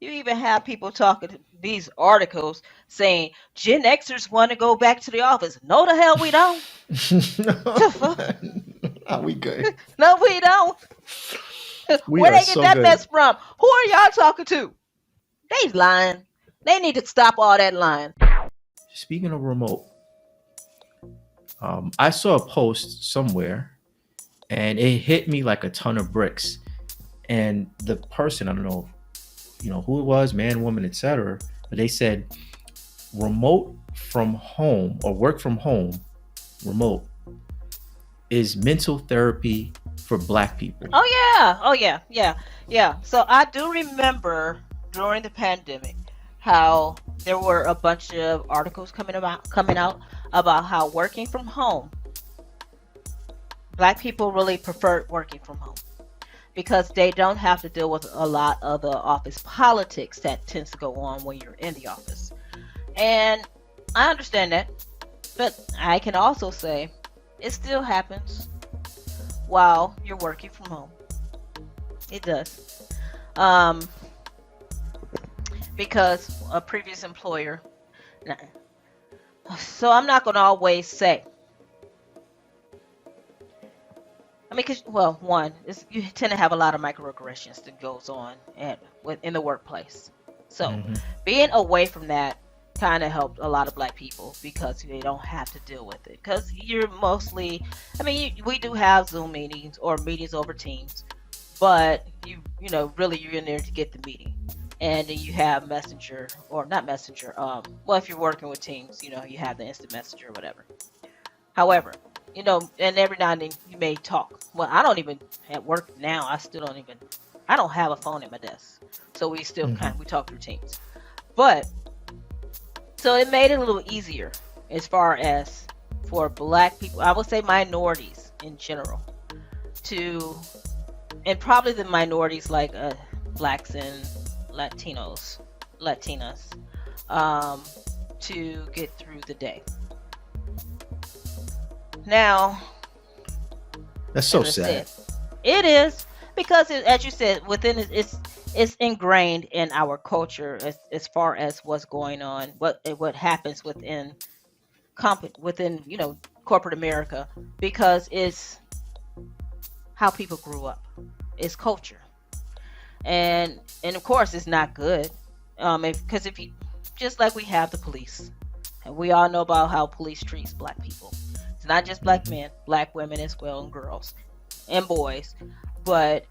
You even have people talking these articles saying Gen Xers want to go back to the office. No, the hell we don't. The fuck? Are we good? No, we don't. We Where are they get so that good. mess from? Who are y'all talking to? They lying. They need to stop all that lying. Speaking of remote, I saw a post somewhere and it hit me like a ton of bricks. And the person, I don't know, who it was, man, woman, etc. But they said remote from home or work from home, remote is mental therapy for Black people. Oh yeah. Oh yeah. Yeah. Yeah. So I do remember during the pandemic how there were a bunch of articles coming out about how working from home, black people really preferred working from home because they don't have to deal with a lot of the office politics that tends to go on when you're in the office. And I understand that, but I can also say it still happens while you're working from home. It does. Um, because a previous employer. So I'm not going to always say. I mean, cause well, one is you tend to have a lot of microaggressions that goes on in the workplace. So Hmm. being away from that kind of helped a lot of black people because they don't have to deal with it. Because you're mostly, I mean, we do have Zoom meetings or meetings over Teams, but really you're in there to get the meeting. And then you have Messenger or not Messenger. Well, if you're working with Teams, you have the instant messenger or whatever. However, and every now and then you may talk. Well, I don't even at work now. I still don't even. I don't have a phone at my desk, so we still Hmm. we talk through Teams. But so it made it a little easier as far as for black people. I would say minorities in general to, and probably the minorities like blacks and Latinos, Latinas, um, to get through the day. Now, That's so as I sad. said, it is because, as you said, within it's ingrained in our culture as far as what's going on, what happens within corporate America, because it's how people grew up, it's culture, and of course it's not good. Because if you just like we have the police, and we all know about how police treats black people. It's not just black Hmm. men, black women as well, and girls and boys, but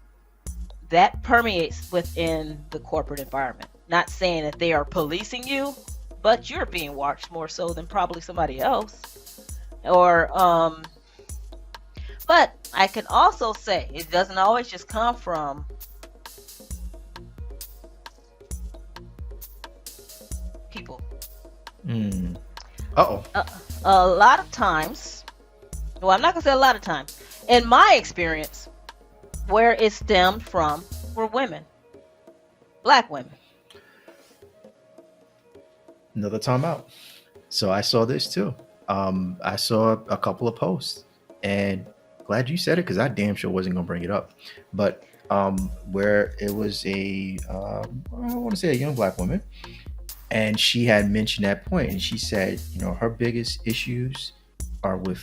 that permeates within the corporate environment. Not saying that they are policing you, but you're being watched more so than probably somebody else. Or but I can also say it doesn't always just come from people. Mm. Uh A, a lot of times, well, I'm not gonna say a lot of times. In my experience, where it stemmed from were women, black women. Another time out. So I saw this too. I saw a couple of posts, and glad you said it because I damn sure wasn't gonna bring it up. But where it was I want to say a young Black woman, and she had mentioned that point, and she said, her biggest issues are with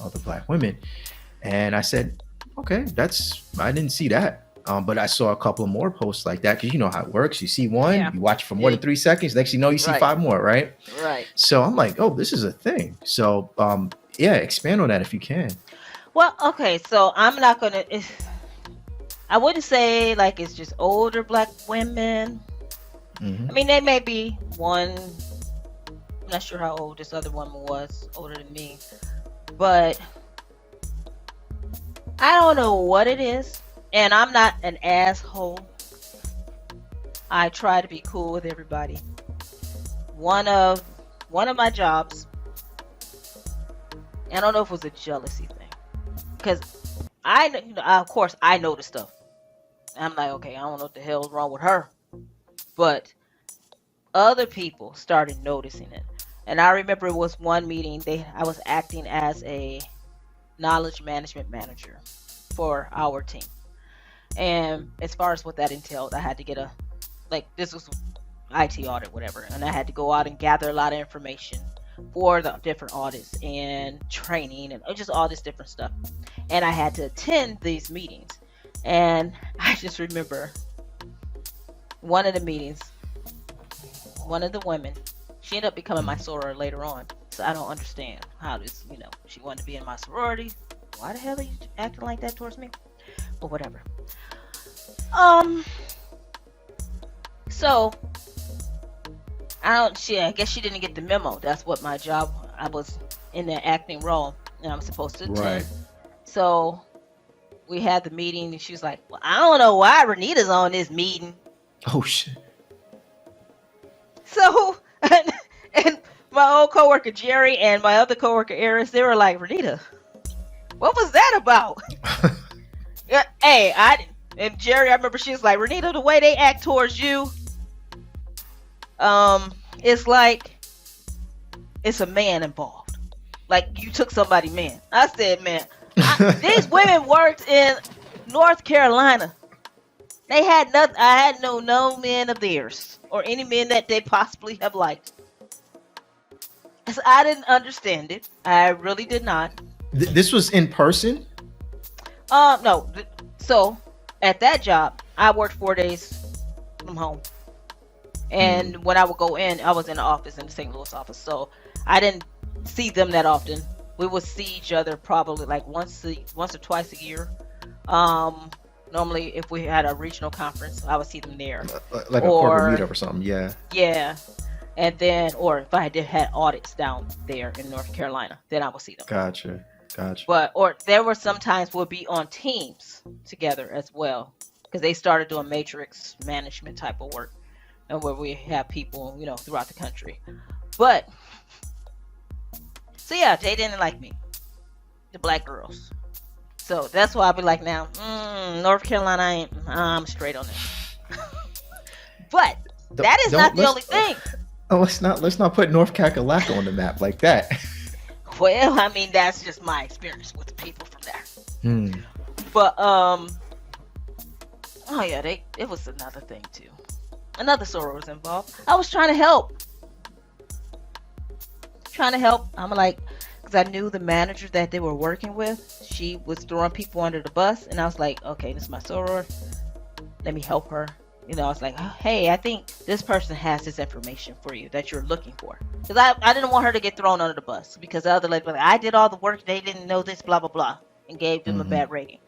other Black women, and I said, okay, I didn't see that. But I saw a couple of more posts like that because you know how it works. You see one, Yeah, you watch it for more than it, 3 seconds. Next, you know, you see right, five more, right? right. So I'm like, oh, this is a thing. So yeah, expand on that if you can. Well, okay, so I'm not gonna. I wouldn't say like it's just older black women. I Hmm. mean, they may be one. I'm not sure how old this other woman was, older than me, but I don't know what it is. And I'm not an asshole. I try to be cool with everybody. One of one of my jobs, I don't know if it was a jealousy thing, because of course, I know the stuff. I'm like, okay, I don't know what the hell's wrong with her, but other people started noticing it. And I remember it was one meeting I was acting as a knowledge management manager for our team. And as far as what that entailed, I had to get a like this was IT audit, whatever, and I had to go out and gather a lot of information for the different audits and training and just all this different stuff. And I had to attend these meetings. And I just remember one of the meetings, one of the women, she ended up becoming my soror later on. So I don't understand how this, she wanted to be in my sorority. Why the hell are you acting like that towards me? But whatever. So I guess she didn't get the memo. That's what my job, I was in the acting role and I'm supposed to attend. Right. So we had the meeting and she was like, well, I don't know why Renita's on this meeting. Oh shit. So, and my old coworker Jerry and my other coworker Eris, they were like, Renita, what was that about? Yeah, hey, and Jerry, I remember she was like, Renita, the way they act towards you, it's like it's a man involved. Like you took somebody's man. I said, man, these women worked in North Carolina. They had nothing. I had no men of theirs or any men that they possibly have liked. So I didn't understand it. I really did not. This was in person? No. So at that job, I worked 4 days from home. And when I would go in, I was in the office, in the St. Louis office. So I didn't see them that often. We would see each other probably like once or twice a year. Normally, if we had a regional conference, I would see them there. Like a corporate meetup or something, yeah. Yeah. And then, or if I had audits down there in North Carolina, then I would see them. Gotcha. Or there were sometimes we'll be on teams together as well. Because they started doing matrix management type of work. And where we have people, throughout the country. But, so yeah, they didn't like me. The black girls. So that's why I'll be like now, North Carolina, I'm straight on this. But that is not the only thing. Let's not put North Kakalaka on the map like that. Well, I mean, that's just my experience with the people from there. But, oh yeah, it was another thing too. Another soror was involved. I was trying to help. I'm like, because I knew the manager that they were working with. She was throwing people under the bus. And I was like, okay, this is my soror. Let me help her. I was like, hey, I think this person has this information for you that you're looking for. Because I didn't want her to get thrown under the bus. Because the other lady was like, I did all the work. They didn't know this, blah, blah, blah. And gave them a bad rating.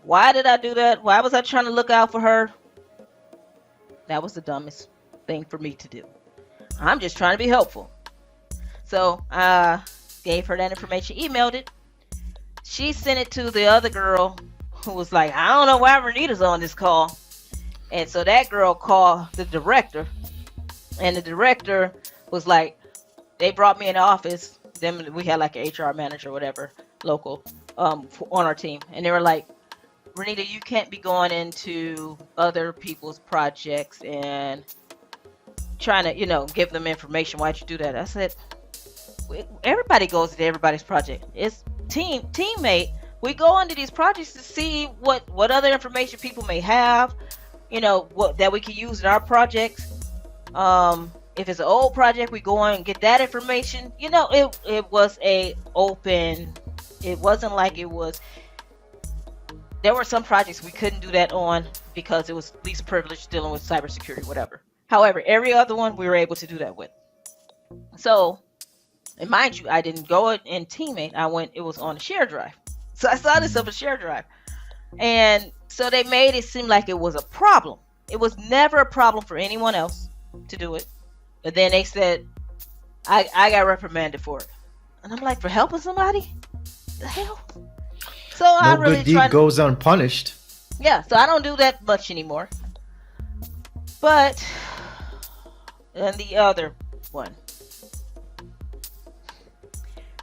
Why did I do that? Why was I trying to look out for her? That was the dumbest thing for me to do. I'm just trying to be helpful. So I gave her that information, emailed it. She sent it to the other girl who was like, I don't know why Renita's on this call. And so that girl called the director. And the director was like, they brought me in the office. Then we had like an HR manager or whatever, local, on our team. And they were like, Renita, you can't be going into other people's projects and trying to, give them information. Why'd you do that? I said, everybody goes into everybody's project. It's teammate. We go into these projects to see what other information people may have, what that we can use in our projects. If it's an old project, we go on and get that information. It was a open. It wasn't like it was. There were some projects we couldn't do that on because it was least privileged dealing with cybersecurity, whatever. However, every other one we were able to do that with. So, and mind you, I didn't go in teammate. It was on a share drive. So I saw this up a share drive. And so they made it seem like it was a problem. It was never a problem for anyone else to do it. But then they said, I got reprimanded for it. And I'm like, for helping somebody? The hell? So I really good deed goes unpunished. Yeah, so I don't do that much anymore. But, and the other one.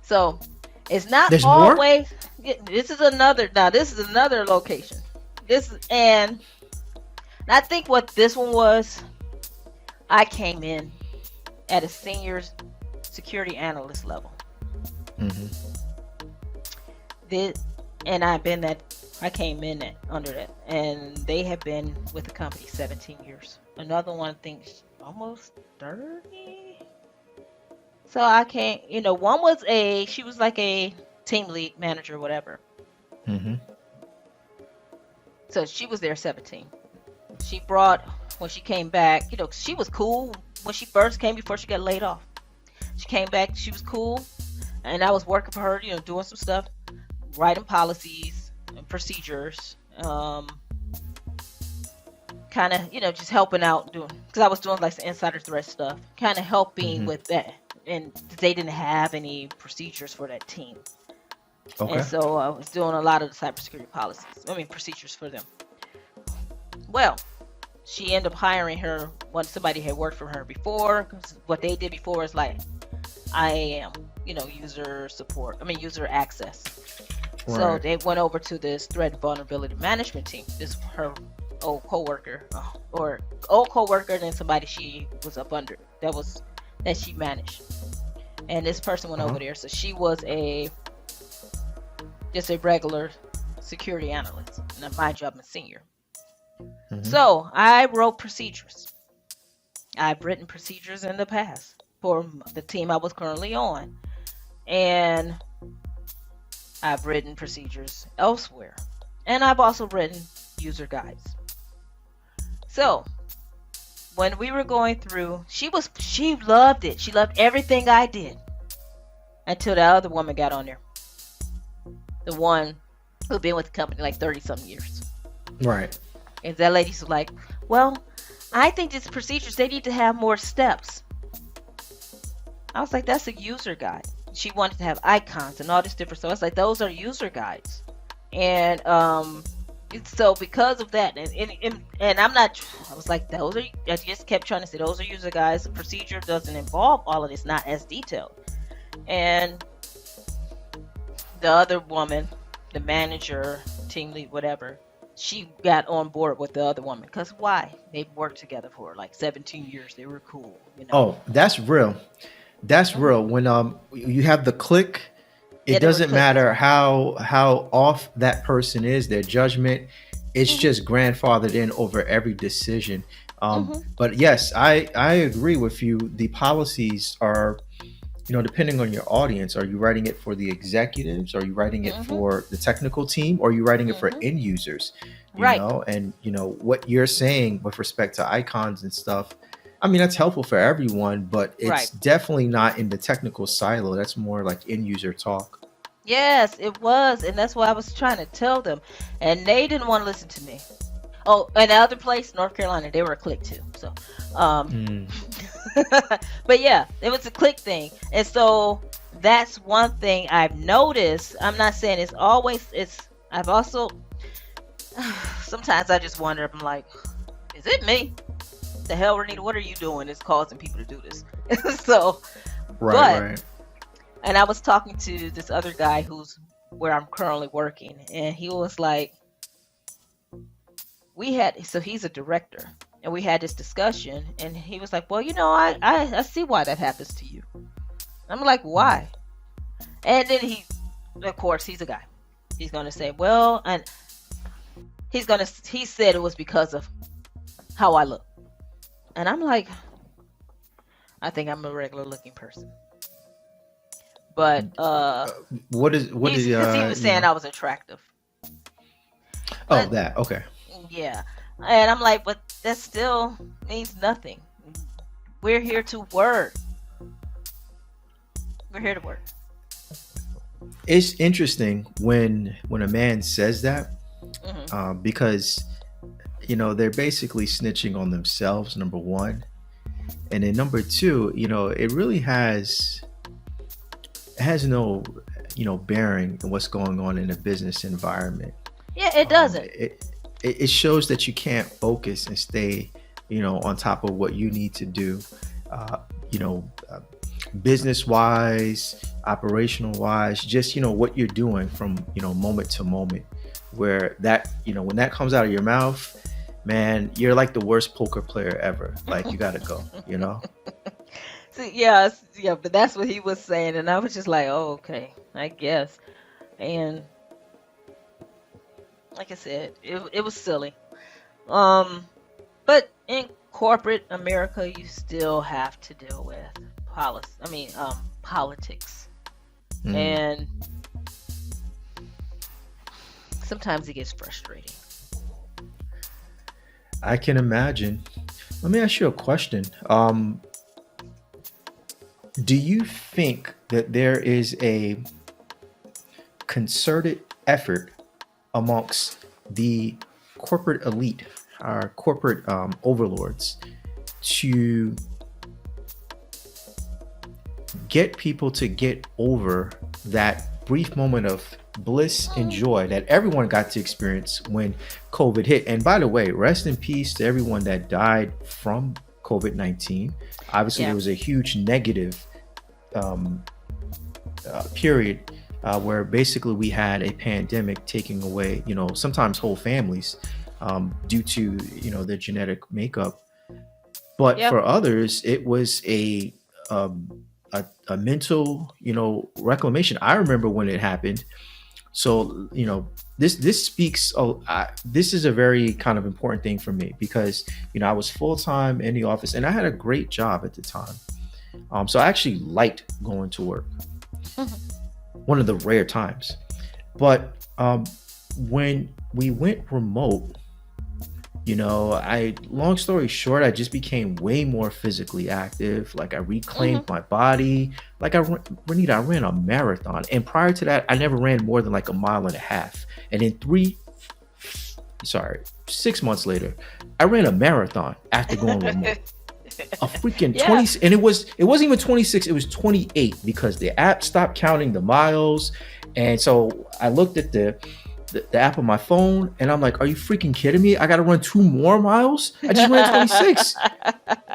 So, it's not There's always. This is another location. And I think what this one was, I came in at a senior security analyst level. And I've been that I came in under that, and they have been with the company 17 years. Another one thinks almost 30. So I can't, one was she was like a team lead manager, whatever. Mm-hmm. So she was there 17. She brought, when she came back, she was cool when she first came before she got laid off. She came back, she was cool, and I was working for her, doing some stuff, writing policies and procedures, kind of, just helping out doing, because I was doing like some insider threat stuff, kind of helping Mm-hmm. with that. And they didn't have any procedures for that team. And Okay. so I was doing a lot of the cybersecurity procedures for them. Well, she ended up hiring her when somebody had worked for her before. 'Cause what they did before is like IAM, user support, user access. So Right. they went over to this threat vulnerability management team. This her old coworker, and then somebody she was up under that she managed. And this person went Uh-huh. over there, so she was just a regular security analyst, and my job is senior. Mm-hmm. So I wrote procedures. I've written procedures in the past for the team I was currently on, and I've written procedures elsewhere, and I've also written user guides. So when we were going through, she loved it. She loved everything I did until the other woman got on there, the one who'd been with the company like 30 some years. Right. And that lady's like, well, I think these procedures, they need to have more steps. I was like, that's a user guide. She wanted to have icons and all this different stuff. I was like, those are user guides. And so because of that, and I'm not, I was like, I just kept trying to say, those are user guides. The procedure doesn't involve all of this, not as detailed. And the other woman, the manager, team lead, whatever, she got on board with the other woman. Because why? They worked together for like 17 years. They were cool. Oh, that's real. That's Hmm. real. When you have the click, it Yeah, they were doesn't clicked. matter how off that person is, their judgment. It's Hmm. just grandfathered in over every decision. Hmm. But yes, I agree with you. The policies are, depending on your audience, are you writing it for the executives? Are you writing it Hmm. for the technical team? Or are you writing it for Hmm. end users? Right. And what you're saying with respect to icons and stuff. I mean, that's helpful for everyone, but Right. it's definitely not in the technical silo. That's more like end user talk. Yes, it was. And that's what I was trying to tell them. And they didn't want to listen to me. Oh, and the other place, North Carolina, they were a click too. So, um, Mm. but yeah, it was a click thing. And so that's one thing I've noticed. I'm not saying I've also, sometimes I just wonder, I'm like, is it me? The hell, Renita, what are you doing that's causing people to do this? So, Right, but, right. and I was talking to this other guy who's where I'm currently working, and he was like, so he's a director, and we had this discussion, and he was like, well, I see why that happens to you. I'm like, Mm. why? And then of course, he's a guy. He's gonna say, well, and he said it was because of how I look, and I'm like, I think I'm a regular looking person, but Uh, what he's is because he was saying I was attractive, oh, but that, okay. yeah, and I'm like, but that still means nothing. We're here to work. We're here to work. It's interesting when a man says that, Hmm. because they're basically snitching on themselves, number one. And then number two, it really has no bearing in what's going on in a business environment. Yeah, it doesn't. It shows that you can't focus and stay on top of what you need to do, uh, you know business wise, operational wise, just what you're doing from moment to moment, where that when that comes out of your mouth, man, you're like the worst poker player ever. Like, you gotta go. See, yeah, yeah, but that's what he was saying, and I was just like, oh, okay, I guess. And like I said, it was silly. Um, but in corporate America, you still have to deal with politics, Mm. and sometimes it gets frustrating. I can imagine. Let me ask you a question. Do you think that there is a concerted effort amongst the corporate elite, our corporate overlords, to get people to get over that brief moment of bliss and joy that everyone got to experience when COVID hit? And by the way, rest in peace to everyone that died from COVID 19. Obviously, there Yeah. was a huge negative um, period where basically we had a pandemic taking away, sometimes whole families due to, their genetic makeup. But Yep. for others, it was a mental, reclamation. I remember when it happened. So, this speaks. This is a very kind of important thing for me because, I was full time in the office and I had a great job at the time. So I actually liked going to work. Mhm. One of the rare times. But when we went remote, I long story short, I just became way more physically active. Like I reclaimed Mhm. my body. Like Renita, I ran a marathon, and prior to that, I never ran more than like a mile and a half. And then 6 months later, I ran a marathon after going remote. A freaking Yeah. 20, and it wasn't even 26, it was 28 because the app stopped counting the miles. And so I looked at the app on my phone and I'm like, are you freaking kidding me? I gotta run 2 more miles. I just ran 26.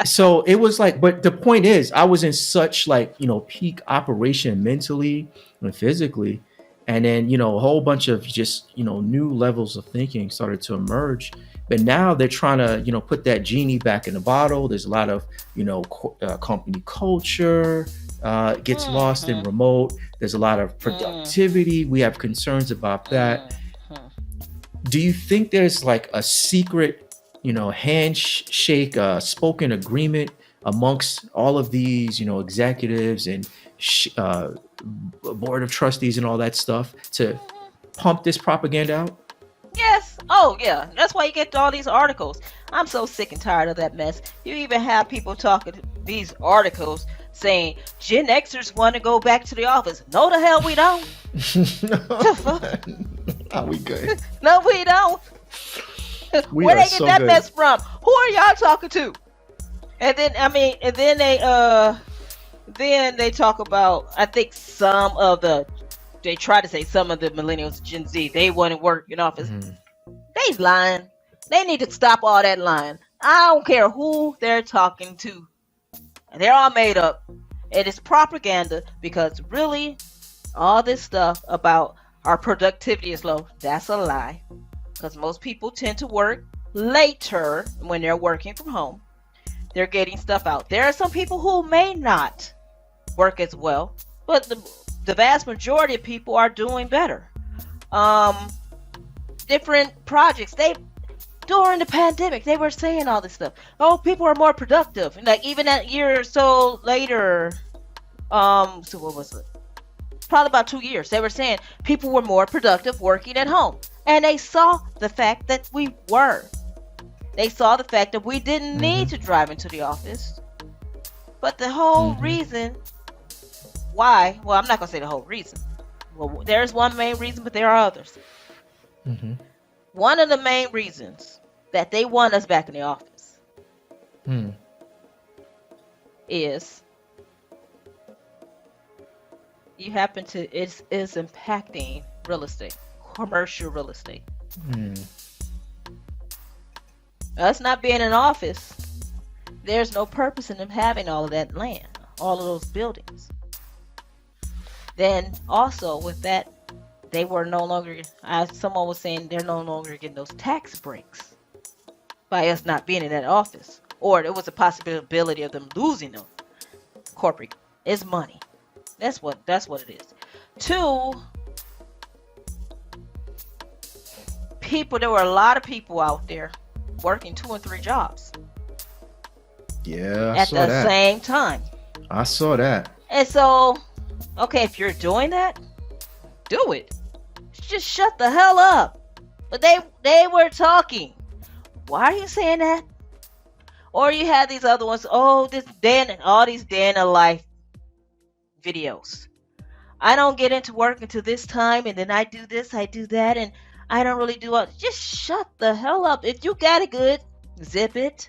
So it was like, but the point is I was in such like, peak operation mentally and physically. And then, a whole bunch of just, new levels of thinking started to emerge. But now they're trying to, put that genie back in the bottle. There's a lot of, company culture gets lost in Mhm. remote. There's a lot of Mm. productivity. We have concerns about that. Mhm. Do you think there's like a secret, handshake, spoken agreement amongst all of these, executives and board of trustees and all that stuff to Mhm. pump this propaganda out? Yes. Oh, yeah. That's why you get all these articles. I'm so sick and tired of that mess. You even have people talking these articles saying Gen Xers want to go back to the office. No, the hell we don't. The fuck? Are we good? No, we don't. We Where are they get so that good. mess from? Who are y'all talking to? And then then they talk about, I think they try to say some of the millennials, Gen Z, they want to work in office. Mhm. They lying. They need to stop all that lying. I don't care who they're talking to. They're all made up. It is propaganda because really, all this stuff about our productivity is low, that's a lie. Because most people tend to work later when they're working from home. They're getting stuff out. There are some people who may not work as well, but the vast majority of people are doing better. Um, Different projects. They During the pandemic, they were saying all this stuff. Oh, people are more productive. And like even that year or so later, so what was it? Probably about 2 years. They were saying people were more productive working at home, and they saw the fact that we were. They saw the fact that we didn't need Mhm. to drive into the office. But the whole Mhm. reason why, well, I'm not gonna say the whole reason. Well, there's one main reason, but there are others. Mhm. One of the main reasons that they want us back in the office Mhm. is you happen to is impacting real estate, commercial real estate. Mhm. Us not being in office, there's no purpose in them having all of that land, all of those buildings. Then also with that, they were no longer, as someone was saying, they're no longer getting those tax breaks by us not being in that office, or there was a possibility of them losing them. Corporate is money. That's what it is. Two, there were a lot of people out there working 2 and 3 jobs Yeah, I at saw the that. same time. I saw that. And so, okay, if you're doing that, do it. Just shut the hell up. But they were talking. Why are you saying that? Or you had these other ones. Oh, this Dan and all these day in the life videos. I don't get into work until this time, and then I do this, I do that, and I don't really do all. Just shut the hell up. If you got it good, zip it.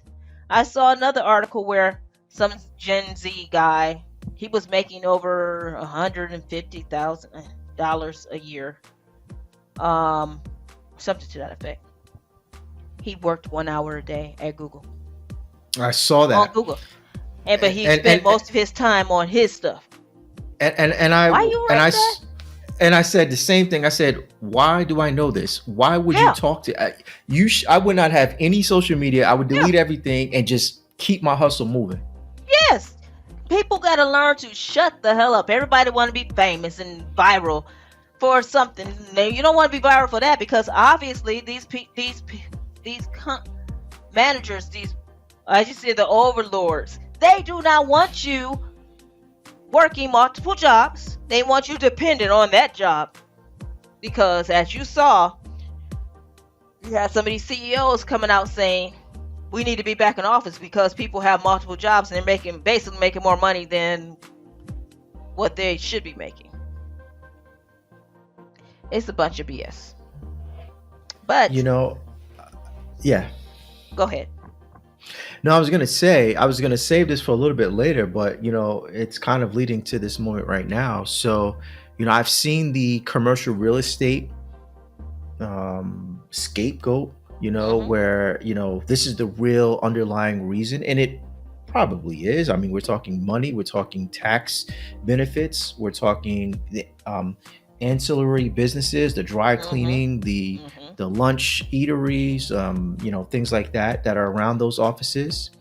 I saw another article where some Gen Z guy, he was making over $150,000 a year, um, something to that effect. He worked 1 hour a day at Google, I saw on that. Google, and but he And spent most of his time on his stuff. and I Why you and I like that? s- and I said the same thing. I said, "Why do I know this? Why would you Yeah, talk to you? I would not have any social media. I would yeah, delete everything and just keep my hustle moving." yes. People gotta learn to shut the hell up. Everybody want to be famous and viral for something. Now, you don't want to be viral for that because obviously these managers, these, as you said, the overlords, they do not want you working multiple jobs. They want you dependent on that job because, as you saw, you had some of these CEOs coming out saying we need to be back in office because people have multiple jobs and they're basically making more money than what they should be making. It's a bunch of BS. You But know, yeah. go ahead. No, I was gonna save this for a little bit later, but it's kind of leading to this moment right now. So, I've seen the commercial real estate scapegoat, Mhm. where this is the real underlying reason, and it probably is. I mean, we're talking money, we're talking tax benefits, we're talking the ancillary businesses, the dry Mhm. cleaning, Mhm. the lunch eateries, things like that are around those offices.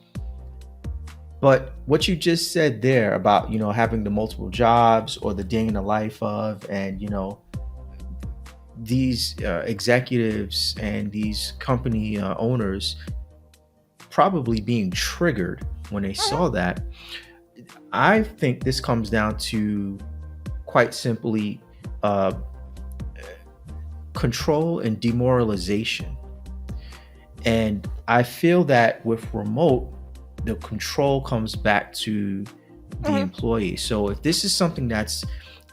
But what you just said there about having the multiple jobs or the day in the life of, and these executives and these company owners probably being triggered when they Mhm. saw that, I think this comes down to quite simply uh, control and demoralization. And I feel that with remote, the control comes back to the Mhm. employee. So if this is something that's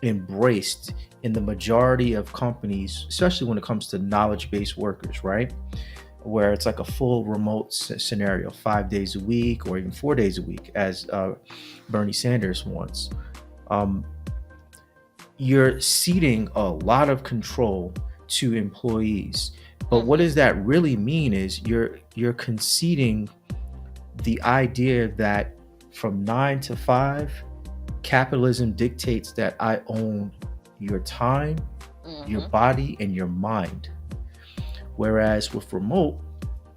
embraced in the majority of companies, especially when it comes to knowledge-based workers, right? Where it's like a full remote scenario, 5 days a week or even 4 days a week, as Bernie Sanders wants. Um, you're ceding a lot of control to employees. But what Mhm. does that really mean is you're conceding the idea that from 9 to 5, capitalism dictates that I own your time, your Mhm. body, and your mind. Whereas with remote,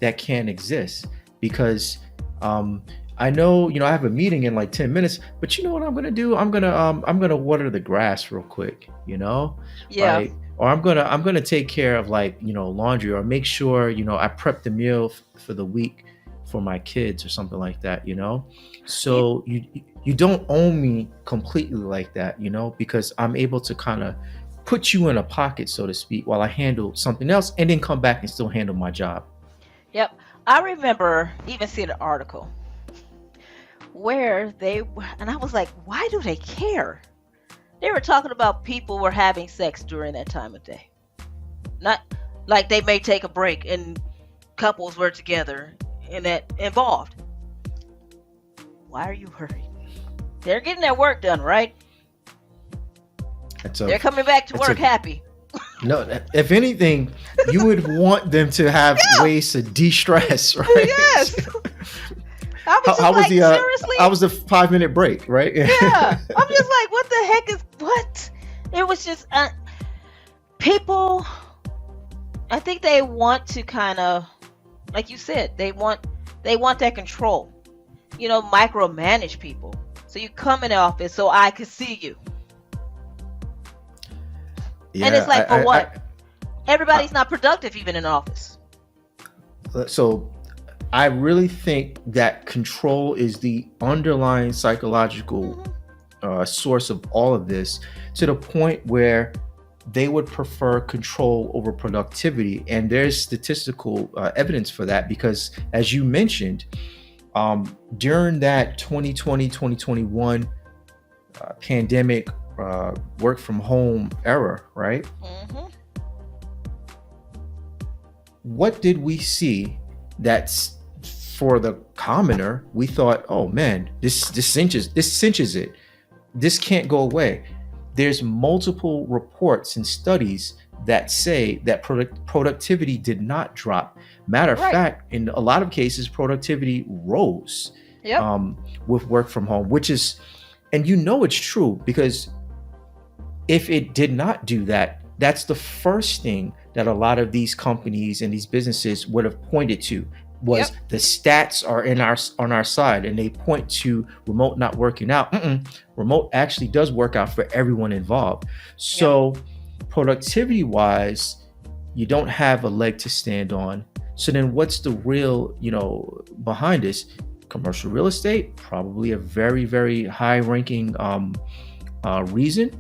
that can't exist because um, I know I have a meeting in like 10 minutes, but you know what I'm gonna do? I'm gonna water the grass real quick, Yeah. like, or I'm gonna take care of like laundry, or make sure I prep the meal for the week for my kids or something like that. You, So you don't own me completely like that, because I'm able to kind of put you in a pocket, so to speak, while I handle something else and then come back and still handle my job. yep. I remember even seeing an article where and I was like, why do they care? They were talking about people were having sex during that time of day. Not like they may take a break and couples were together and that involved. Why are you hurrying? They're getting their work done, right? It's a They're coming back to it's work a happy. no. If anything, you would want them to have Yeah. ways to de-stress, right? Yes. I was How just was like, the seriously? how was the 5 minute break, right? Yeah. I'm just like, what the heck is what? It was just people. I think they want to kind of, like you said, they want that control. Micromanage people. So you come in the office so I can see you, and Yeah, it's like, for what? I, Everybody's not productive even in office. so I really think that control is the underlying psychological Hmm. source of all of this, to the point where they would prefer control over productivity. And there's statistical evidence for that, because as you mentioned, during that 2020 2021 pandemic work from home era, right? Hmm. What did we see that's, for the commoner, we thought, oh man, this cinches it, this can't go away. There's multiple reports and studies that say that productivity did not drop. Matter of Right. fact, in a lot of cases, productivity rose Yep. with work from home, which is, and you know it's true, because if it did not do that, that's the first thing that a lot of these companies and these businesses would have pointed to, was Yep. the stats are in our on our side, and they point to remote not working out. Remote actually does work out for everyone involved. Yep. So productivity wise, you don't have a leg to stand on. So then what's the real, behind this? Commercial real estate, probably a very, very high ranking reason.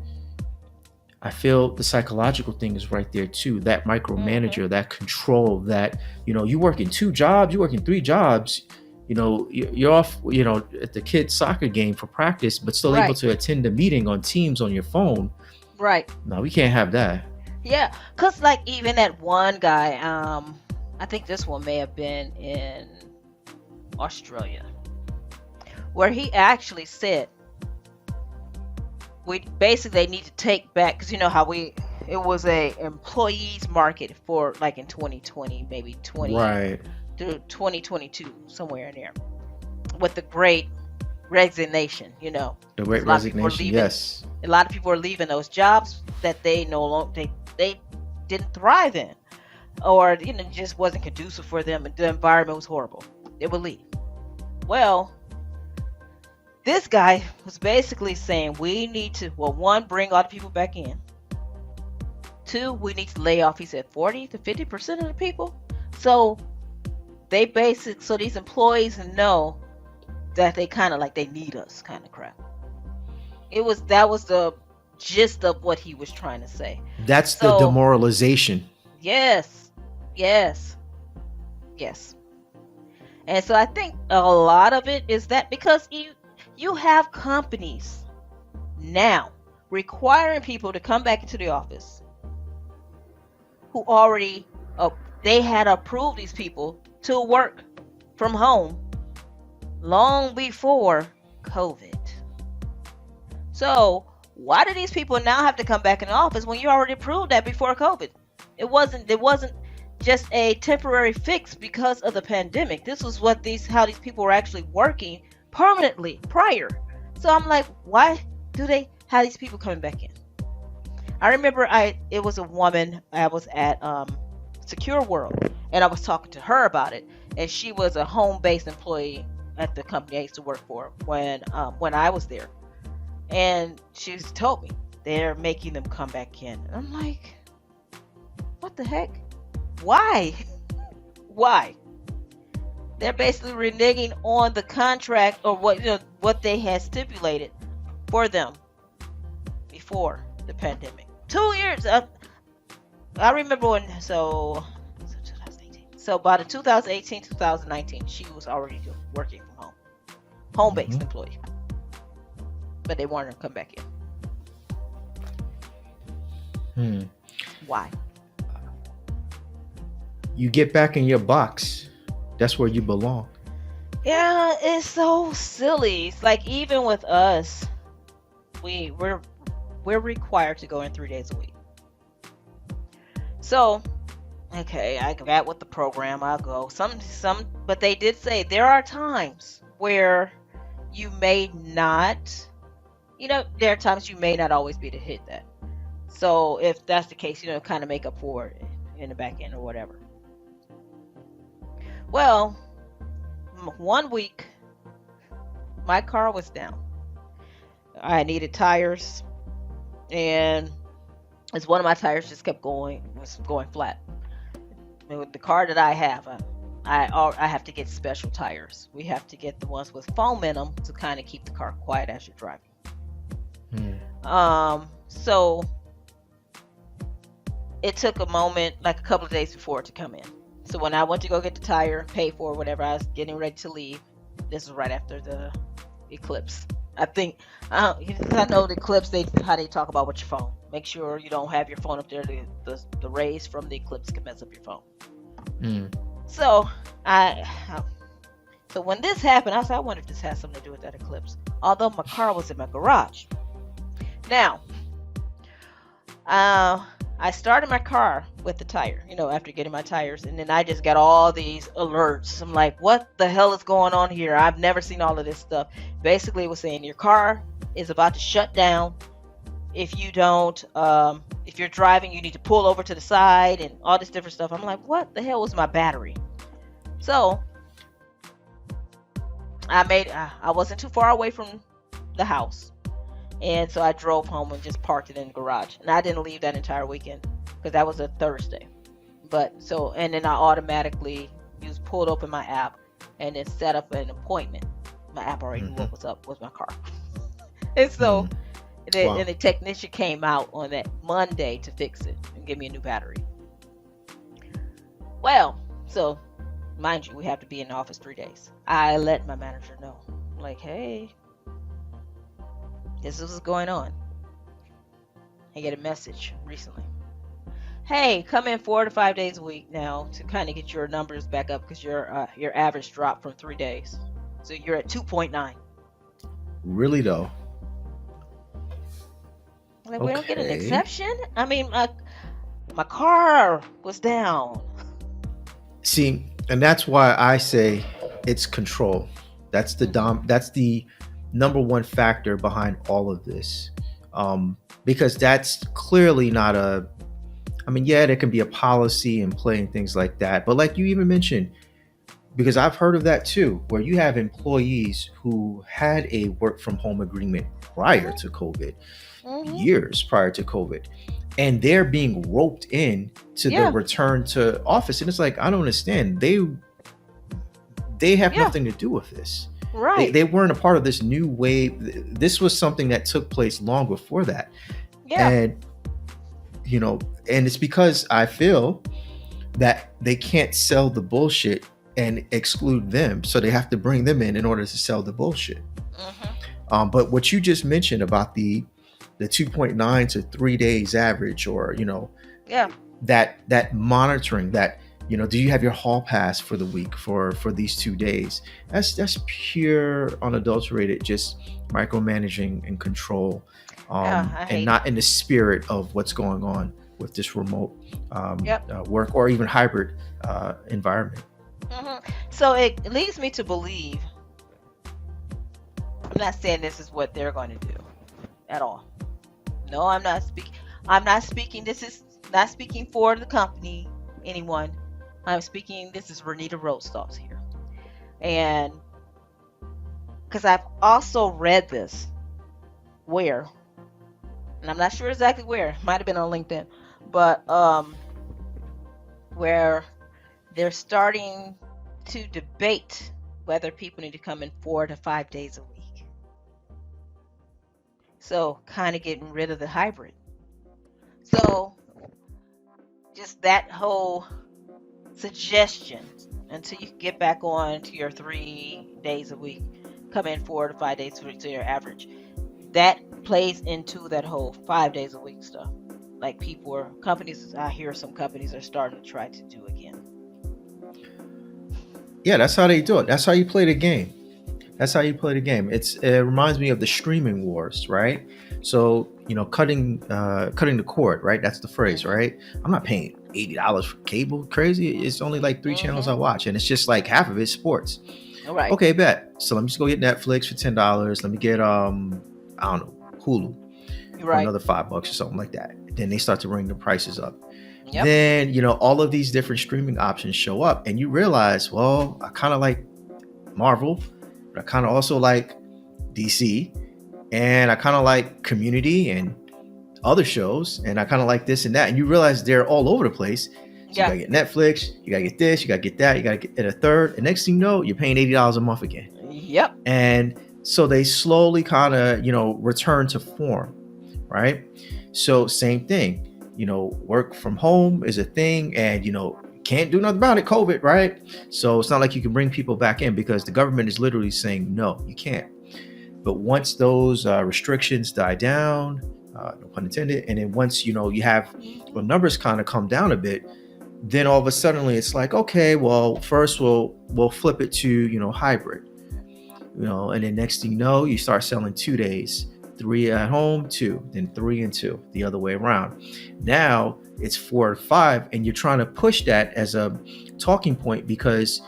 I feel the psychological thing is right there too. That Hmm. micromanager, that control, that, you work in 2 jobs, you work in 3 jobs, you're off, at the kids' soccer game for practice, but still able Right. to attend a meeting on Teams on your phone. Right. No, we can't have that. Yeah. Cause like even that one guy, I think this one may have been in Australia, where he actually said we basically they need to take back, because you know how we it was a employees market for like in 2020, maybe 20 Right. through 2022, somewhere in there, with the great resignation. The Because great a lot of people were resignation. leaving. Yes. A lot of people were leaving those jobs that they no longer they didn't thrive in, or just wasn't conducive for them, and the environment was horrible. They would leave. Well, this guy was basically saying we need to, well, one, bring all the people back in. Two, we need to lay off, he said, 40 to 50% of the people. So so these employees know that they kind of like they need us kind of crap. That was the gist of what he was trying to say. That's the So, demoralization. yes, yes, yes. And so I think a lot of it is that because you have companies now requiring people to come back into the office who already uh, they had approved these people to work from home long before COVID. So why do these people now have to come back in the office when you already approved that before COVID? It wasn't just a temporary fix because of the pandemic. This was how these people were actually working permanently prior. So I'm like, why do they have these people coming back in? I remember it was a woman I was at Secure World, and I was talking to her about it, and she was a home-based employee at the company I used to work for when I was there, and she told me they're making them come back in. And I'm like, what the heck? Why? Why? They're basically reneging on the contract, or what they had stipulated for them before the pandemic. 2 years. I remember when. So 2018. So by the 2018 2019, she was already working from home, home-based Mhm. employee, but they wanted to come back in. Hmm. Why? You get back in your box. That's where you belong. Yeah, it's so silly. It's like even with us, we're required to go in 3 days a week. So, okay, I got with the program. I'll go. But they did say there are times where you may not. There are times you may not always be to hit that. So if that's the case, kind of make up for it in the back end or whatever. Well, one week my car was down. I needed tires, and as one of my tires just kept going, was going flat. With the car that I have, I have to get special tires. We have to get the ones with foam in them to kind of keep the car quiet as you're driving. Mm. So it took a moment, like a couple of days before it to come in. So when I went to go get the tire, pay for whatever, I was getting ready to leave. This was right after the eclipse. I think I know the eclipse. How they talk about with your phone. Make sure you don't have your phone up there. The rays from the eclipse can mess up your phone. Mm. So so when this happened, I said, I wonder if this has something to do with that eclipse. Although my car was in my garage. Now, I started my car with the tire, after getting my tires, and then I just got all these alerts. I'm like, what the hell is going on here? I've never seen all of this stuff. Basically, it was saying your car is about to shut down. If you don't, if you're driving, you need to pull over to the side and all this different stuff. I'm like, what the hell was my battery? So I wasn't too far away from the house. And so I drove home and just parked it in the garage. And I didn't leave that entire weekend because that was a Thursday. And then I automatically pulled open my app and then set up an appointment. My app already knew what was up with my car. And so, and the technician came out on that Monday to fix it and give me a new battery. Well, so mind you, we have to be in the office 3 days. I let my manager know, like, hey, this is what's going on. I get a message recently. Hey, come in 4 to 5 days a week now to kind of get your numbers back up because your average dropped from 3 days. So you're at 2.9. Really though? Like, we don't get an exception? I mean, my car was down. See, and that's why I say it's control. That's the number one factor behind all of this, because that's clearly not there can be a policy in play and things like that, but like you even mentioned, because I've heard of that too, where you have employees who had a work from home agreement prior to COVID, years prior to COVID, and they're being roped in to the return to office, and it's like, I don't understand. They have nothing to do with this. Right. They weren't a part of this new wave. This was something that took place long before that. Yeah. And, and it's because I feel that they can't sell the bullshit and exclude them. So they have to bring them in order to sell the bullshit. But what you just mentioned about the 2.9 to 3 days average, or, that monitoring, that, do you have your hall pass for the week for these 2 days? That's pure, unadulterated, just micromanaging and control, and not in the spirit of what's going on with this remote work or even hybrid environment. So it leads me to believe, I'm not saying this is what they're going to do at all. No, I'm not speaking. This is not speaking for the company, anyone. I'm speaking, this is Renita Rhodes thoughts here. And because I've also read this and I'm not sure exactly where, it might have been on LinkedIn, but where they're starting to debate whether people need to come in 4 to 5 days a week. So kind of getting rid of the hybrid. So just that whole suggestion, until you get back on to your 3 days a week, come in 4 to 5 days a week to your average, that plays into that whole 5 days a week stuff. Like I hear some companies are starting to try to do again. Yeah, that's how they do it. That's how you play the game. It reminds me of the streaming wars, right? So, cutting the cord, right? That's the phrase, right? I'm not paying $80 for cable. Crazy. It's only like 3 channels I watch, and it's just like half of it's sports. All right. Okay, bet. So let me just go get Netflix for $10. Let me get I don't know, Hulu for another $5 or something like that. Then they start to bring the prices up. Yep. Then all of these different streaming options show up, and you realize, well, I kind of like Marvel, but I kind of also like DC, and I kind of like Community and other shows, and I kind of like this and that, and you realize they're all over the place. So you Yeah. gotta get Netflix, you gotta get this, you gotta get that, you gotta get a third, and next thing you know, you're paying $80 a month again. Yep. And so they slowly kind of, return to form, right? So same thing, work from home is a thing, and can't do nothing about it, COVID, right? So it's not like you can bring people back in because the government is literally saying no, you can't. But once those restrictions die down, no pun intended, and then once you have the numbers kind of come down a bit, then all of a sudden it's like, okay, well, first we'll flip it to hybrid, and then next thing you know, you start selling 2 days, 3 at home, 2, then 3 and 2, the other way around. Now it's 4 to 5, and you're trying to push that as a talking point because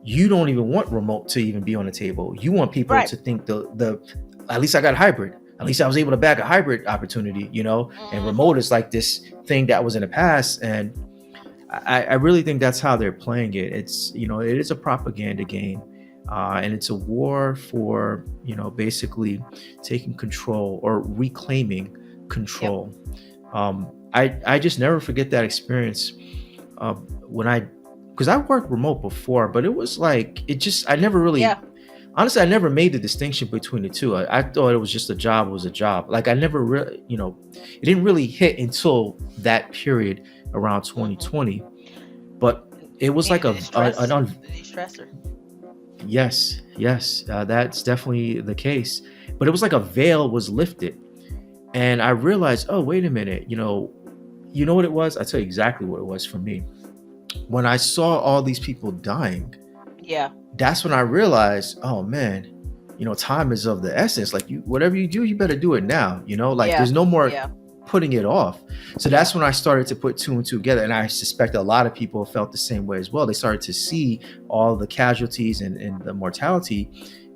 you don't even want remote to even be on the table. You want people Right. to think the at least I got hybrid. At least I was able to bag a hybrid opportunity, and remote is like this thing that was in the past. And I really think that's how they're playing it. It's, it is a propaganda game. And it's a war for, basically taking control or reclaiming control. Yep. I just never forget that experience because I worked remote before, but it was like, I never really, honestly, I never made the distinction between the two. I thought it was just a job was a job. Like I never really, it didn't really hit until that period around 2020, but it was like stressor. Yes, that's definitely the case. But it was like a veil was lifted, and I realized, oh, wait a minute, you know what it was? I tell you exactly what it was for me. When I saw all these people dying, that's when I realized, oh man, time is of the essence. Like whatever you do, you better do it now. There's no more putting it off. So that's when I started to put 2 and 2 together, and I suspect a lot of people felt the same way as well. They started to see all the casualties and the mortality,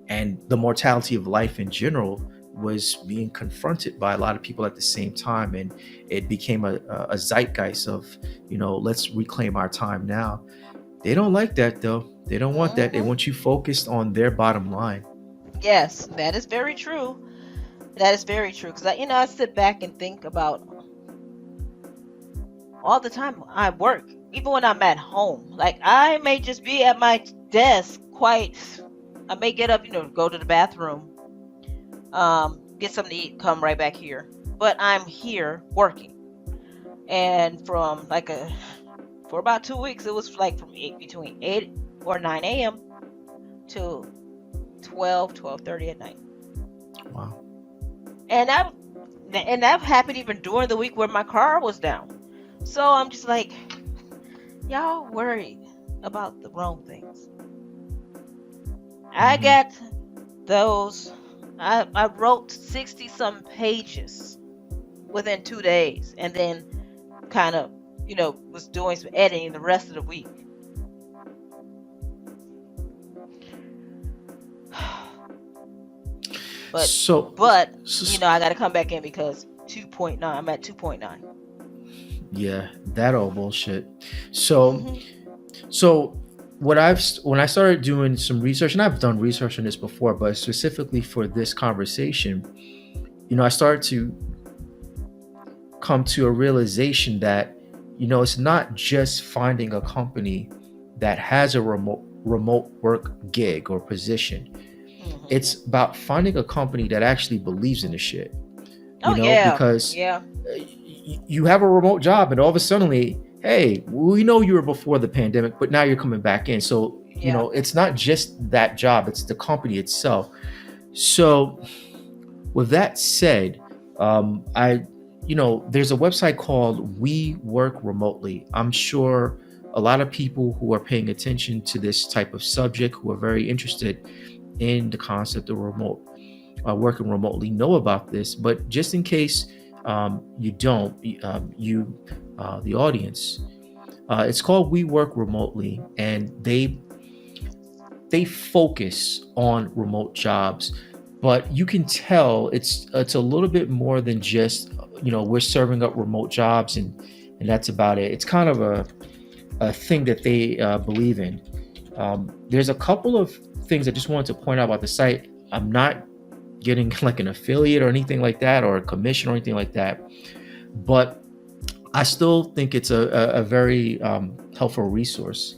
and the mortality of life in general was being confronted by a lot of people at the same time, and it became a zeitgeist of let's reclaim our time now. They don't like that though. They don't want that. They want you focused on their bottom line. Yes, that is very true. That is very true. Because I sit back and think about all the time I work, even when I'm at home. Like I may just be at my desk, I may get up, go to the bathroom, get something to eat, come right back here. But I'm here working, and for about 2 weeks, it was like between 8 or 9 a.m. to 12:30 at night. Wow. And that happened even during the week where my car was down. So I'm just like, y'all worried about the wrong things. I got those. I wrote 60 some pages within 2 days, and then kind of, was doing some editing the rest of the week. But I got to come back in because 2.9. I'm at 2.9. Yeah, that old bullshit. So when I started doing some research, and I've done research on this before, but specifically for this conversation, I started to come to a realization that, it's not just finding a company that has a remote work gig or position. It's about finding a company that actually believes in the shit. Because you have a remote job, and all of a sudden, hey, we know you were before the pandemic, but now you're coming back in. So, it's not just that job, it's the company itself. So with that said, there's a website called We Work Remotely. I'm sure a lot of people who are paying attention to this type of subject, who are very interested in the concept of working remotely, know about this. But just in case you don't, the audience, it's called We Work Remotely, and they focus on remote jobs. But you can tell it's a little bit more than just we're serving up remote jobs and that's about it. It's kind of a thing that they believe in. There's a couple of things I just wanted to point out about the site. I'm not getting like an affiliate or anything like that, or a commission or anything like that. But I still think it's a very helpful resource.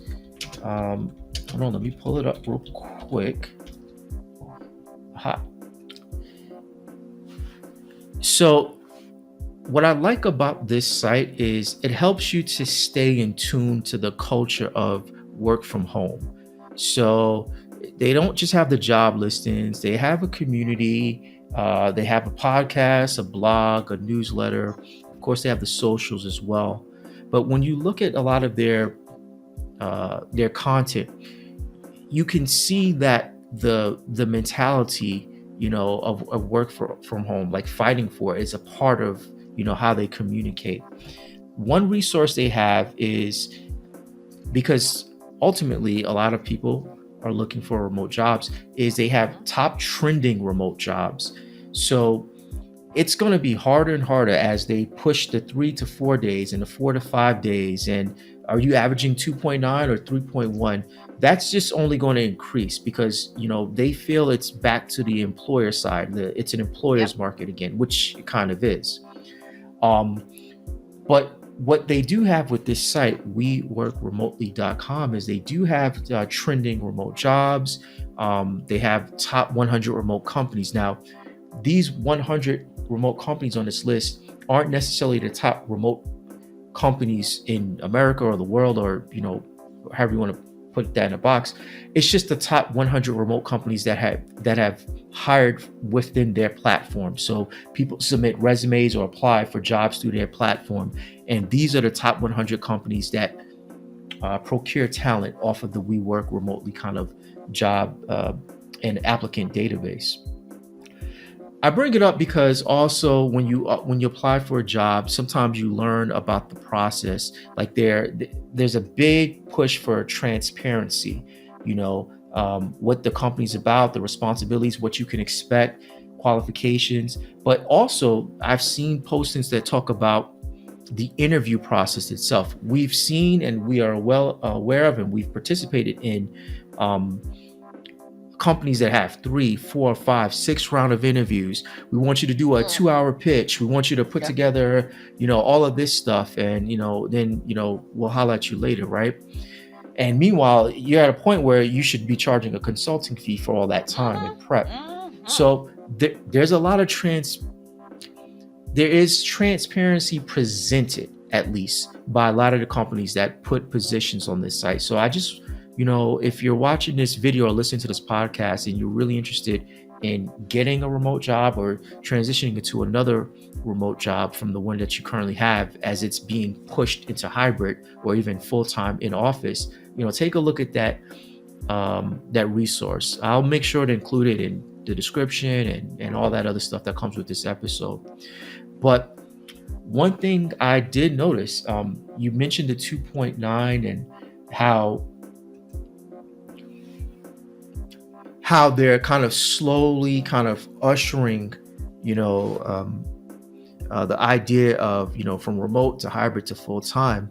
Hold on, let me pull it up real quick. Ha. So what I like about this site is it helps you to stay in tune to the culture of work from home. So they don't just have the job listings, they have a community, they have a podcast, a blog, a newsletter. Of course, they have the socials as well. But when you look at a lot of their content, you can see that the mentality, of work from home, like fighting for it, is a part of how they communicate. One resource they have is, because ultimately a lot of people are looking for remote jobs, is they have top trending remote jobs. So it's going to be harder and harder as they push the 3 to 4 days and the 4 to 5 days. And are you averaging 2.9 or 3.1? That's just only going to increase because they feel it's back to the employer side. It's an employer's Yep. market again, which it kind of is. But what they do have with this site, weworkremotely.com, is they do have trending remote jobs. They have top 100 remote companies. Now, these 100 remote companies on this list aren't necessarily the top remote companies in America or the world, or however you want to put that in a box. It's just the top 100 remote companies that have hired within their platform. So people submit resumes or apply for jobs through their platform, and these are the top 100 companies that procure talent off of the We Work Remotely kind of job and applicant database. I bring it up because also when you apply for a job, sometimes you learn about the process. Like there's a big push for transparency. What the company's about, the responsibilities, what you can expect, qualifications. But also, I've seen postings that talk about the interview process itself. We've seen and we are well aware of, and we've participated in companies that have 3, 4, 5, 6 round of interviews. We want you to do a 2-hour pitch. We want you to put Yep. together, all of this stuff, and then we'll holler at you later, right? And meanwhile, you're at a point where you should be charging a consulting fee for all that time and prep. So there's a lot of there is transparency presented, at least by a lot of the companies that put positions on this site. So I just, if you're watching this video or listening to this podcast and you're really interested in getting a remote job or transitioning into another remote job from the one that you currently have, as it's being pushed into hybrid or even full-time in office, take a look at that resource. I'll make sure to include it in the description and all that other stuff that comes with this episode. But one thing I did notice, you mentioned the 2.9 and how they're kind of slowly kind of ushering, the idea of, from remote to hybrid to full time.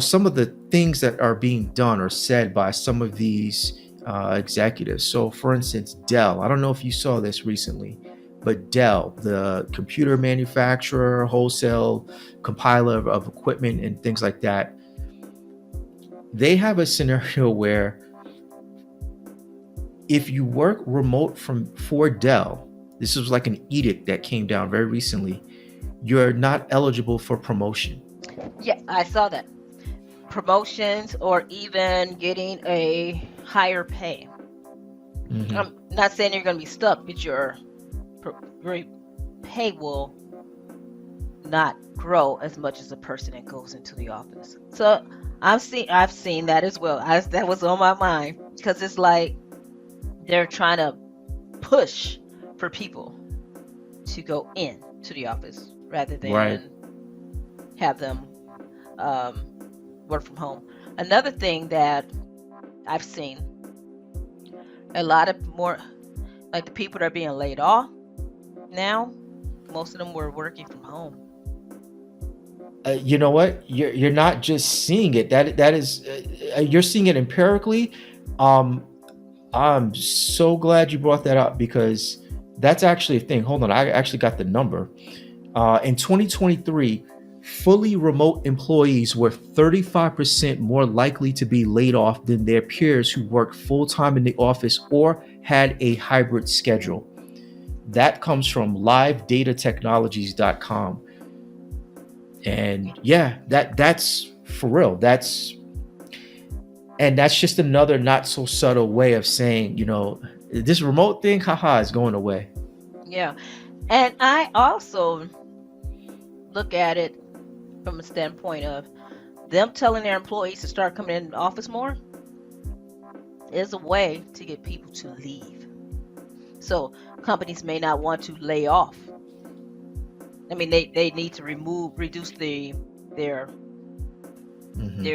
Some of the things that are being done or said by some of these executives. So, for instance, Dell. I don't know if you saw this recently, but Dell, the computer manufacturer, wholesale compiler of equipment and things like that, they have a scenario where if you work remote for Dell, this was like an edict that came down very recently, you're not eligible for promotion. Yeah, I saw that. Promotions or even getting a higher pay. Mm-hmm. I'm not saying you're going to be stuck, but your pay will not grow as much as a person that goes into the office. So I've seen that as well. That was on my mind because it's like they're trying to push for people to go in to the office rather than have them work from home. Another thing that I've seen, a lot of more, like the people that are being laid off now, most of them were working from home. You know what? You're not just seeing it. That is, you're seeing it empirically. I'm so glad you brought that up because that's actually a thing. Hold on, I actually got the number. In 2023, fully remote employees were 35% more likely to be laid off than their peers who worked full time in the office or had a hybrid schedule. That comes from livedatatechnologies.com. And yeah, that's for real. That's just another not so subtle way of saying, this remote thing, haha, is going away. Yeah. And I also look at it from a standpoint of them telling their employees to start coming in the office more is a way to get people to leave. So companies may not want to lay off. I mean, they need to reduce their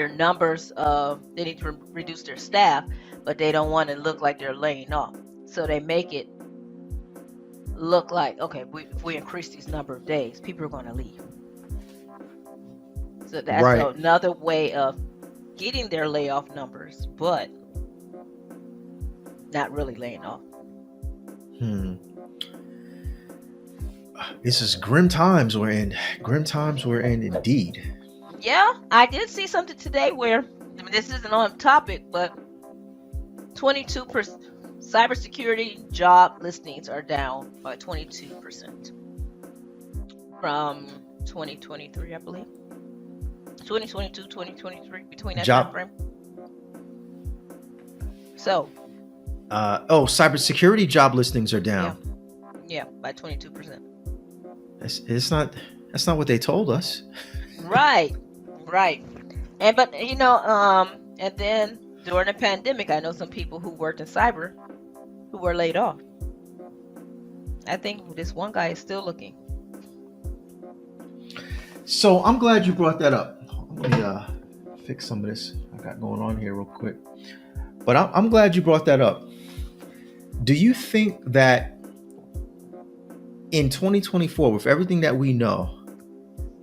numbers of, they need to reduce their staff, but they don't want to look like they're laying off. So they make it look like, okay, if we increase these number of days, people are going to leave. So that's Right. another way of getting their layoff numbers, but not really laying off. This is grim times we're in. Grim times we're in indeed. Yeah, I did see something today where, I mean, this isn't on topic, but 22% cybersecurity job listings are down by 22% from 2023, I believe. 2022, 2023, between that time frame. So. Cybersecurity job listings are down. Yeah, by 22%. That's not what they told us. Right. And then during the pandemic, I know some people who worked in cyber who were laid off. I think this one guy is still looking. So I'm glad you brought that up. Let me fix some of this I got going on here real quick. But I'm glad you brought that up. Do you think that in 2024, with everything that we know,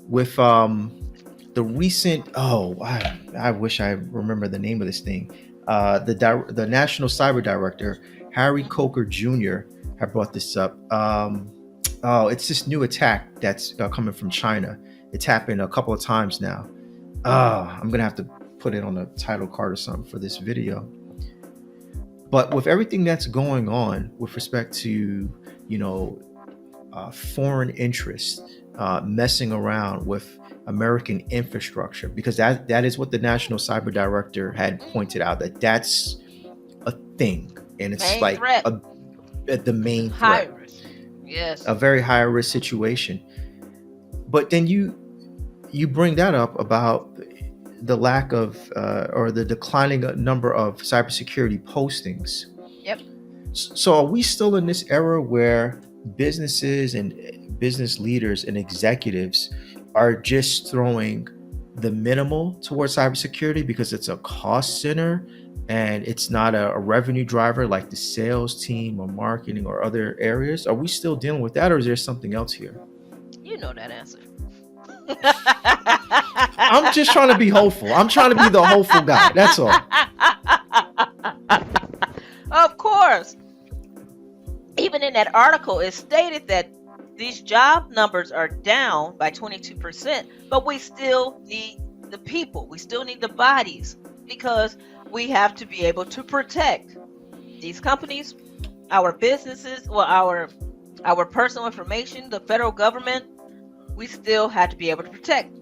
with the recent, I wish I remember the name of this thing, the National Cyber Director, Harry Coker Jr., had brought this up. It's this new attack that's coming from China. It's happened a couple of times now. I'm going to have to put it on the title card or something for this video. But with everything that's going on with respect to, foreign interests messing around with American infrastructure, because that is what the National Cyber Director had pointed out, that's a thing. And it's main like threat. The main high threat. Risk. Yes. A very high risk situation. But then you bring that up about the lack of or the declining number of cybersecurity postings. Yep. So are we still in this era where businesses and business leaders and executives are just throwing the minimal towards cybersecurity because it's a cost center and it's not a revenue driver like the sales team or marketing or other areas? Are we still dealing with that, or is there something else here? You know that answer. I'm just trying to be hopeful. I'm trying to be the hopeful guy. That's all. Of course. Even in that article, it stated that these job numbers are down by 22%, but we still need the people. We still need the bodies, because we have to be able to protect these companies, our businesses, or our personal information, the federal government. We still have to be able to protect.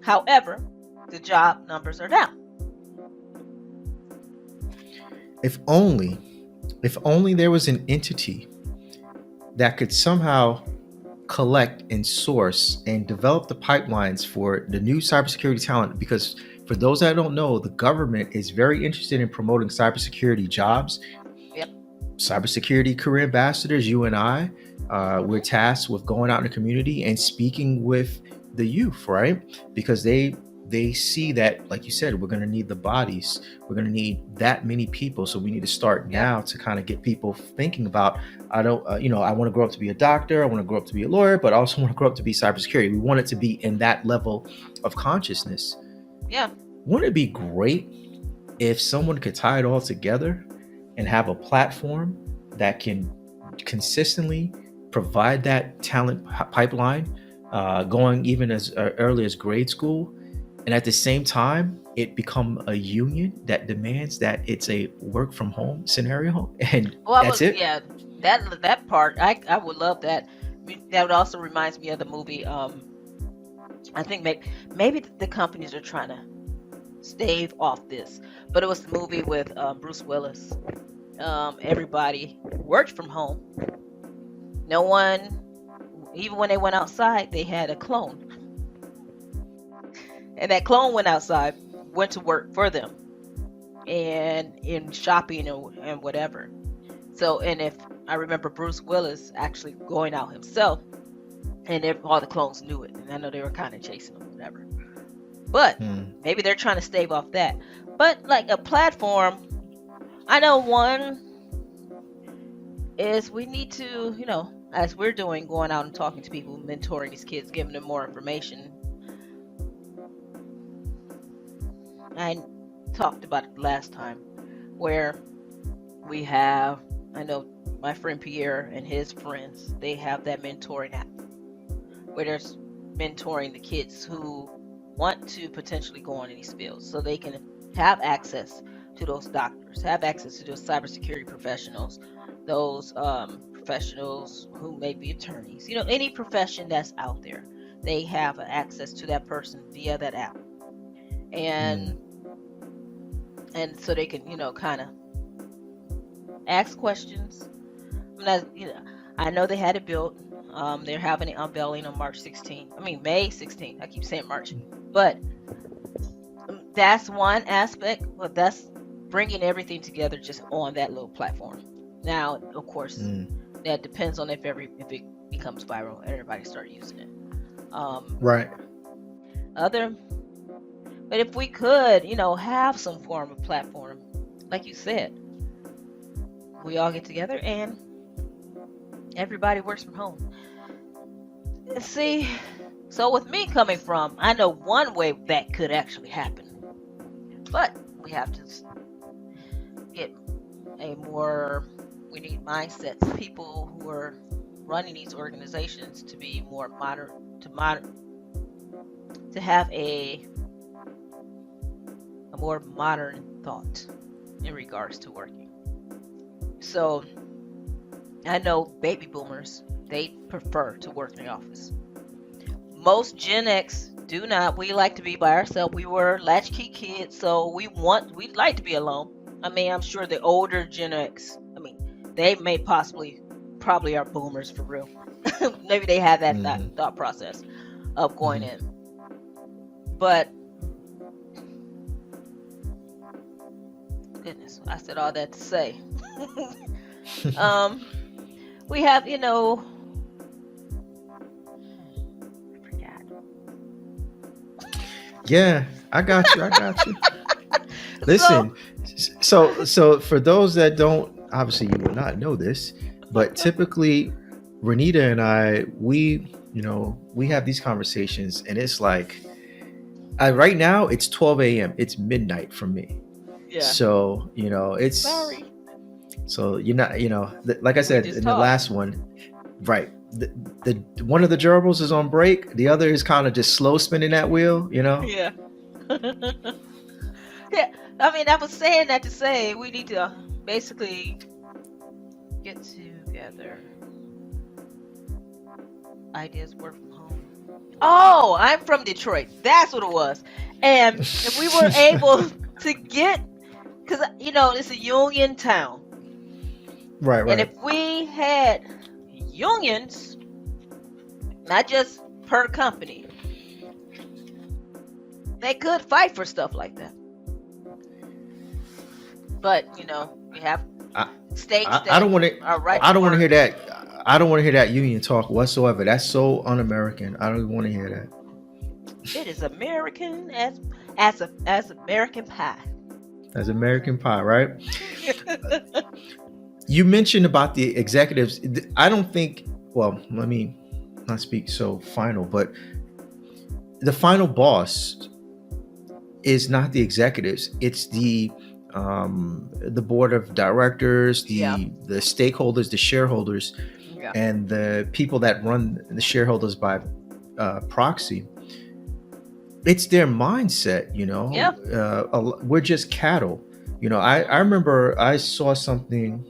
However, the job numbers are down. If only there was an entity that could somehow collect and source and develop the pipelines for the new cybersecurity talent. Because for those that don't know, the government is very interested in promoting cybersecurity jobs. Yep. Cybersecurity career ambassadors, you and I, we're tasked with going out in the community and speaking with the youth, right? Because they see that, like you said, we're going to need the bodies. We're going to need that many people. So we need to start now to kind of get people thinking about, I want to grow up to be a doctor. I want to grow up to be a lawyer, but I also want to grow up to be cybersecurity. We want it to be in that level of consciousness. Yeah. Wouldn't it be great if someone could tie it all together and have a platform that can consistently provide that talent pipeline, going even as early as grade school, and at the same time it become a union that demands that it's a work from home scenario, and Well, I that's would, it. yeah, that part, I would love that. That would also reminds me of the movie. I think maybe the companies are trying to stave off this, but it was the movie with Bruce Willis. Everybody worked from home. No one, even when they went outside, they had a clone, and that clone went outside, went to work for them, and in shopping and whatever. So, and if I remember Bruce Willis actually going out himself, and all the clones knew it, and I know they were kind of chasing him, whatever. But Hmm. maybe they're trying to stave off that. But like a platform, I know one is we need to, as we're doing, going out and talking to people, mentoring these kids, giving them more information. I talked about it last time, where we have, I know my friend Pierre and his friends, they have that mentoring app where there's mentoring the kids who want to potentially go on in these fields so they can have access to those doctors, have access to those cybersecurity professionals, those professionals who may be attorneys, any profession that's out there. They have access to that person via that app. Hmm. And so they can, kind of ask questions. I know they had it built. They're having it unveiling on March 16th. I mean, May 16th. I keep saying March. But that's one aspect. But that's bringing everything together just on that little platform. Now, of course, Hmm. that depends on if it becomes viral, everybody start using it. Right. Other, but if we could, have some form of platform, like you said, we all get together and everybody works from home. See, so with me coming from, I know one way that could actually happen, but we have to get we need mindsets, people who are running these organizations to be more to have a more modern thought in regards to working. So I know baby boomers, they prefer to work in the office. Most Gen X do not. We like to be by ourselves. We were latchkey kids, so we'd like to be alone. I mean, I'm sure the older Gen X, I mean, they may probably are boomers for real. Maybe they have that Hmm. thought process of going Hmm. in. But goodness, I said all that to say. um, we have, I forgot. Yeah, I got you. I got you. So Listen, so for those that don't, obviously you will not know this, but typically Renita and I, we have these conversations, and it's like, right now it's 12 a.m. It's midnight for me. yeah, So it's, sorry, so you're not, like I we said just in the talked. last one, right? The one of the gerbils is on break. The other is kind of just slow spinning that wheel. Yeah. Yeah, I mean, I was saying that to say we need to basically get together. Ideas work from home. Oh, I'm from Detroit. That's what it was. And if we were able to get, because, it's a union town. Right, And right. if we had unions, not just per company, they could fight for stuff like that. But, we have I, states I that don't want to. are right I to don't want to hear work. that. I don't want to hear that union talk whatsoever. That's so un-American. I don't want to hear that. It is American as American pie. As American Pie, right? You mentioned about the executives. I don't think. Well, let me not speak so final, but the final boss is not the executives. It's the board of directors, Yeah, the stakeholders, the shareholders. Yeah. and the people that run the shareholders by proxy, it's their mindset, Yeah. we're just cattle. I remember I saw something.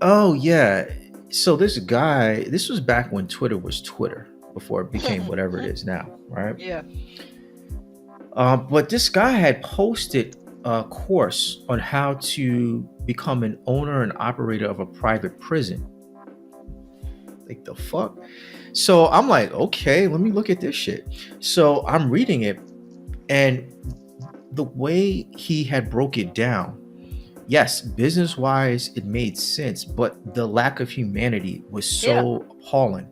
Oh yeah. So this was back when Twitter was Twitter, before it became whatever it is now, right? Yeah. But this guy had posted a course on how to become an owner and operator of a private prison. Like the fuck? So I'm like, okay, let me look at this shit. So I'm reading it, and the way he had broke it down, yes, business wise, it made sense, but the lack of humanity was Yeah. so appalling.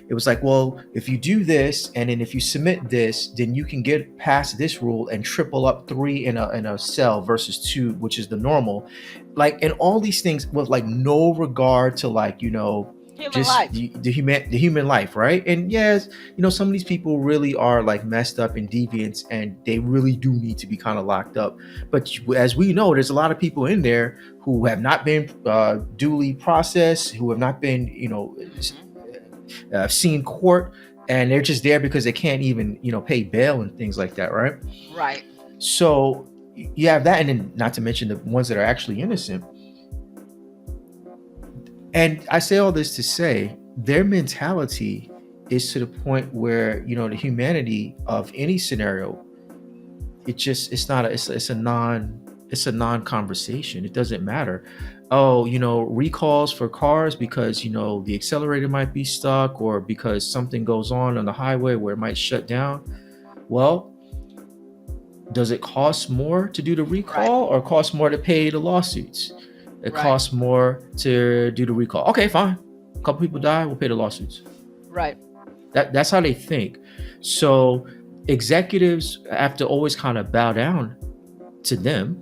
It was like, well, if you do this, and then if you submit this, then you can get past this rule and triple up 3 in a cell versus 2, which is the normal. Like, and all these things with like no regard to, like, Human just life. the human life, right? And yes, some of these people really are like messed up and deviants, and they really do need to be kind of locked up. But as we know, there's a lot of people in there who have not been duly processed, who have not been, seen court, and they're just there because they can't even pay bail and things like that, right? Right. So you have that, and then not to mention the ones that are actually innocent. And I say all this to say their mentality is to the point where the humanity of any scenario, it's a non conversation. It doesn't matter. Oh, recalls for cars because the accelerator might be stuck, or because something goes on the highway where it might shut down. Well, does it cost more to do the recall, or cost more to pay the lawsuits? It costs more to do the recall. Okay, fine. A couple people die, we'll pay the lawsuits. Right. That's how they think. So executives have to always kind of bow down to them.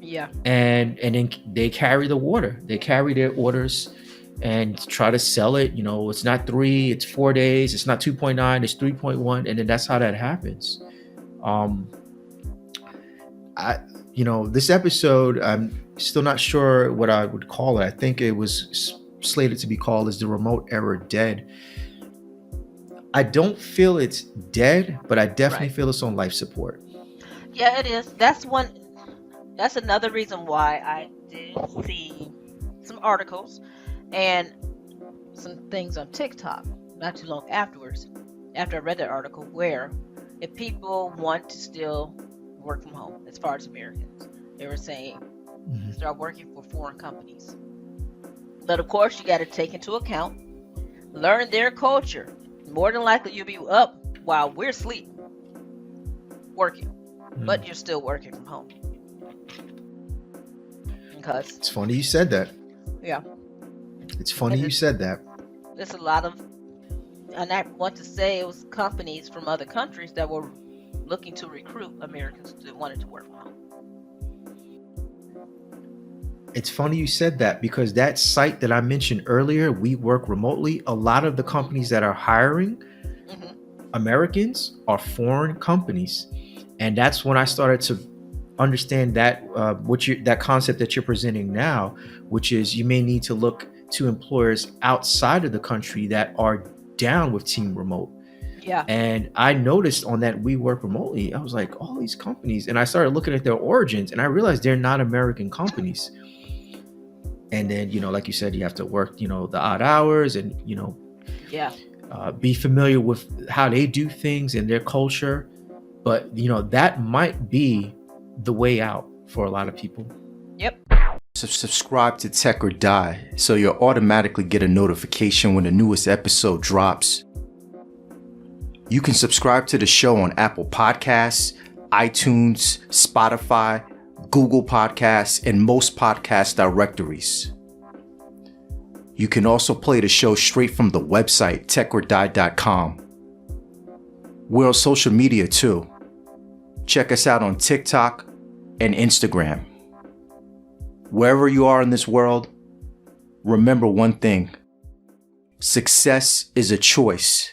Yeah. And then they carry the water. They carry their orders and try to sell it. It's not 3, it's 4 days. It's not 2.9, it's 3.1. And then that's how that happens. This episode, I'm still not sure what I would call it. I think it was slated to be called "Is the Remote Era Dead?" I don't feel it's dead, but I definitely feel it's on life support. Yeah, it is. That's another reason why I did see some articles and some things on TikTok not too long afterwards, after I read that article, where if people want to still work from home, as far as Americans, they were saying start working for foreign companies. But of course, you got to take into account, learn their culture. More than likely, you'll be up while we're asleep, working, but you're still working from home. Because it's funny you said that. Yeah. It's funny you said that. There's a lot of, and I want to say it was companies from other countries that were looking to recruit Americans that wanted to work from home. It's funny you said that, because that site that I mentioned earlier, We Work Remotely, a lot of the companies that are hiring Americans are foreign companies. And that's when I started to understand that that concept that you're presenting now, which is you may need to look to employers outside of the country that are down with team remote. Yeah. And I noticed on that We Work Remotely, I was like, all these companies, and I started looking at their origins, and I realized they're not American companies. And then, like you said, you have to work, the odd hours, and, be familiar with how they do things and their culture. But, that might be the way out for a lot of people. Yep. Subscribe to Tech or Die so you'll automatically get a notification when the newest episode drops. You can subscribe to the show on Apple Podcasts, iTunes, Spotify, Google Podcasts, and most podcast directories. You can also play the show straight from the website techordie.com. We're on social media too. Check us out on TikTok and Instagram. Wherever you are in this world, remember one thing: success is a choice.